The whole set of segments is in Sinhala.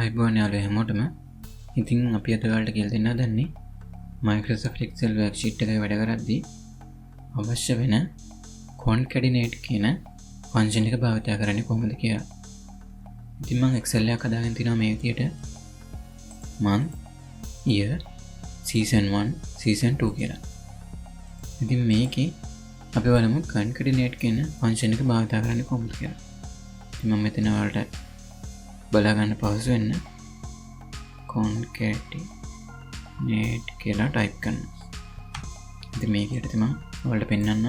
අයිබෝන් යාළුවෝ හැමෝටම. ඉතින් අපි අද ඔයාලට කියලා දෙන්න හදන්නේ Microsoft Excel worksheet එකේ වැඩ කරද්දී අවශ්‍ය වෙන CONCATENATE කියන function එක භාවිත කරන්නේ කොහොමද කියලා. ඉතින් මම Excel එකක් හදාගෙන තිනවා මේ විදියට month, year, season 1, season 2 කියලා. ඉතින් මේකේ අපි බලමු CONCATENATE කියන function එක භාවිත කරන්නේ කොහොමද කියලා. ඉතින් මම මෙතන ඔයාලට බලා ගන්න පහසු වෙන්න CONCATENATE කියලා ටයිප් කරනවා. ඉතින් මේකට තමයි ඔයාලට පෙන්නන්න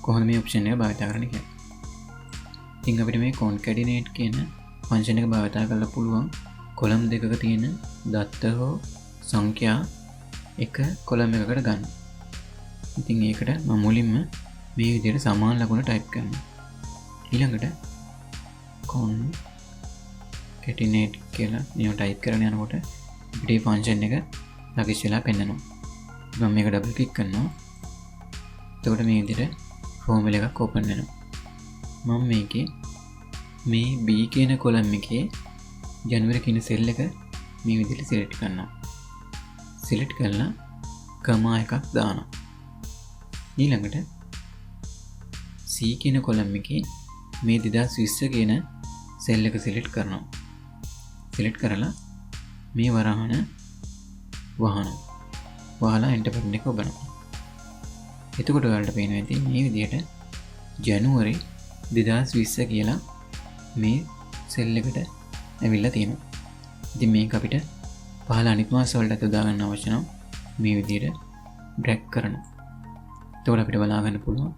කොහොමද මේ ඔප්ෂන් එක භාවිත කරන්නේ කියලා. ඉතින් අපිට මේ CONCATENATE කියන ෆන්ක්ෂන් එක භාවිත කරලා පුළුවන් කොලම් දෙකක තියෙන දත්ත හෝ සංඛ්‍යා එක කොලම් එකකට ගන්න. ඉතින් ඒකට මම මුලින්ම මේ විදිහට සමාන ලකුණ ටයිප් කරනවා. ඊළඟට CONCATENATE කියලා නියම ටයිප් කරගෙන යනකොට අපිට මේ ෆන්ක්ෂන් එක ලගිස් වෙලා පෙන්නනවා. මම මේක ඩබල් ක්ලික් කරනවා. එතකොට මේ විදිහට ෆෝමියුලා එකක් ඕපන් වෙනවා. මම මේකේ මේ B කියන කොලම් එකේ ජනවරි කියන සෙල් එක මේ විදිහට සිලෙක්ට් කරනවා. සිලෙක්ට් කරලා කමා එකක් දානවා. ඊළඟට C කියන කොලම් එකේ මේ 2020 කියන සෙල් එක සිලෙක්ට් කරනවා. සිලෙක්ට් කරලා මේ වරහන වහලා එන්ටර් බටන් එක ඔබනවා. එතකොට ඔයාලට පේනවා ඉතින් මේ විදිහට ජනවරි 2020 කියලා මේ සෙල් එකට ඇවිල්ලා තියෙනවා. ඉතින් මේක අපිට පහළ අනිත් මාස වලට යොදා ගන්න අවශ්‍ය නම් මේ විදිහට ඩ්‍රැග් කරනවා. එතකොට අපිට බලා ගන්න පුළුවන්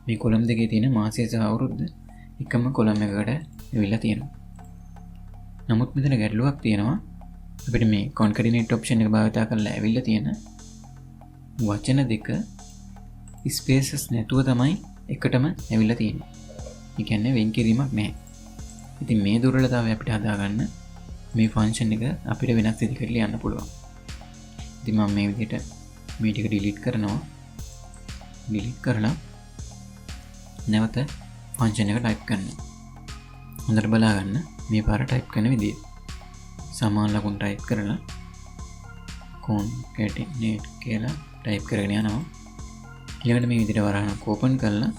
මේ කොලම් දෙකේ තියෙන මාසය සහ අවුරුද්ද එකම කොලම් එකකට ඇවිල්ලා තියෙනවා. නමුත් මෙතන ගැටලුවක් තියෙනවා. අපිට මේ CONCATENATE option එක භාවිත කරලා ඇවිල්ලා තියෙන වචන දෙක ස්පේසස් නැතුව තමයි එකටම ඇවිල්ලා තියෙන්නේ. ඒ කියන්නේ වෙන් කිරීමක් නැහැ. ඉතින් මේ දුර්වලතාවය අපිට හදාගන්න මේ ෆන්ක්ෂන් එක අපිට වෙනස් විදිහකට ලියන්න පුළුවන්. ඉතින් මම මේ විදිහට මේ ටික ඩිලීට් කරනවා. ඩිලීට් කරලා නැවත ෆන්ක්ෂන් එක ටයිප් කරනවා. හොඳට බලා ගන්න මේ පාර ටයිප් කරන විදිය. සමාන ලකුණු ටයිප් කරලා CONCATENATE කියලා ටයිප් කරගෙන යනවා. ඊළඟට මේ විදිහට වරහනක් ඕපන් කරලා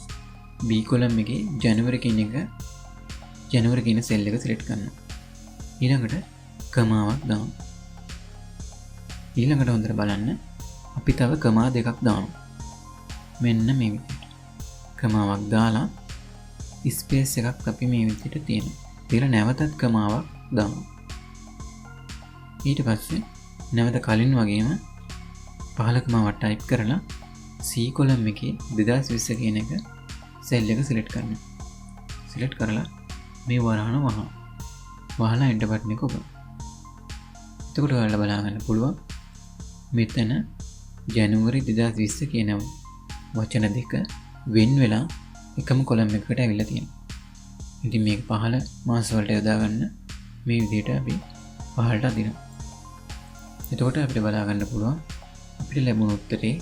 B කොලම් එකේ ජනවරි කියන සෙල් එක සිලෙක්ට් කරනවා. ඊළඟට කමාවක් දානවා. ඊළඟට හොඳට බලන්න අපි තව කමා දෙකක් දානවා. මෙන්න මේ විදිහට. කමාවක් දාලා ස්පේස් එකක් අපි මේ විදිහට තියෙනවා. ඊළඟ නැවතත් කමාවක් දානවා. ඊට පස්සේ නැවත කලින් වගේම 15 කමාවක් ටයිප් කරලා C කොලම් එකේ 2020 කියන එක සෙල් එක සිලෙක්ට් කරනවා. සිලෙක්ට් කරලා මේ වරහන වහලා එන්ටර් බටන් එක ඔබනවා. එතකොට ඔයාලට බලා ගන්න පුළුවන් මෙතන ජනවරි 2020 කියන වචන දෙක වෙන් වෙලා එකම කොලම් එකකට ඇවිල්ලා තියෙනවා. ඉතින් මේක 15 මාස වලට යොදා ගන්න මේ විදිහට අපි 15ට අදිනවා. එතකොට අපිට බලා ගන්න පුළුවන් අපිට ලැබුණු උත්තරේ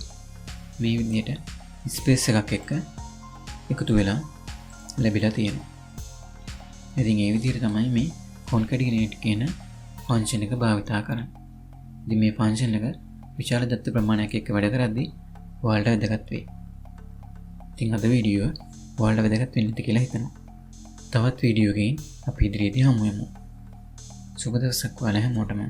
මේ විදිහට ස්පේස් එකක් එක්ක එකතු වෙලා ලැබිලා තියෙනවා. ඉතින් ඒ විදිහට තමයි මේ CONCATENATE කියන ෆන්ක්ෂන් එක භාවිත කරන්නේ. ඉතින් මේ ෆන්ක්ෂන් එක විශාල දත්ත ප්‍රමාණයක් එක්ක වැඩ කරද්දී ඔයාලට වැදගත් වෙයි. ඉතින් අද වීඩියෝ ඔයාලට වැදගත් වෙන්න ඇති කියලා හිතනවා. තවත් වීඩියෝ එකකින් අපි ඉදිරියේදී හමු වෙමු. සුබ දවසක් ඔයාලා හැමෝටම.